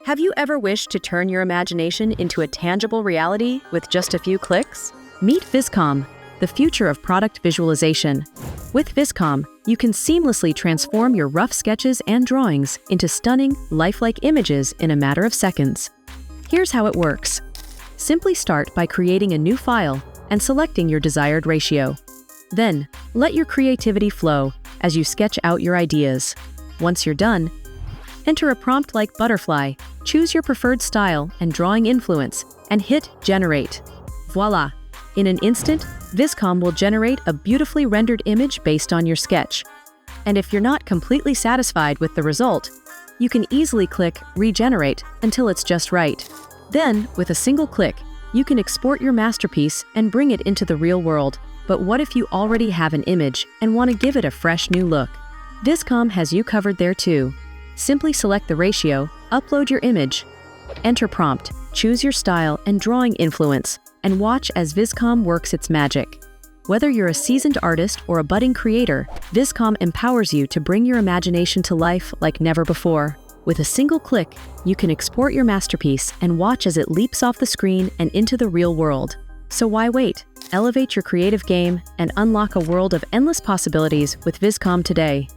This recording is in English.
Have you ever wished to turn your imagination into a tangible reality with just a few clicks? Meet Vizcom, the future of product visualization. With Vizcom, you can seamlessly transform your rough sketches and drawings into stunning, lifelike images in a matter of seconds. Here's how it works. Simply start by creating a new file and selecting your desired ratio. Then, let your creativity flow as you sketch out your ideas. Once you're done, enter a prompt like butterfly, choose your preferred style and drawing influence, and hit Generate. Voila! In an instant, Vizcom will generate a beautifully rendered image based on your sketch. And if you're not completely satisfied with the result, you can easily click Regenerate until it's just right. Then, with a single click, you can export your masterpiece and bring it into the real world. But what if you already have an image and want to give it a fresh new look? Vizcom has you covered there too. Simply select the ratio, upload your image, enter prompt, choose your style and drawing influence, and watch as Vizcom works its magic. Whether you're a seasoned artist or a budding creator, Vizcom empowers you to bring your imagination to life like never before. With a single click, you can export your masterpiece and watch as it leaps off the screen and into the real world. So why wait? Elevate your creative game and unlock a world of endless possibilities with Vizcom today.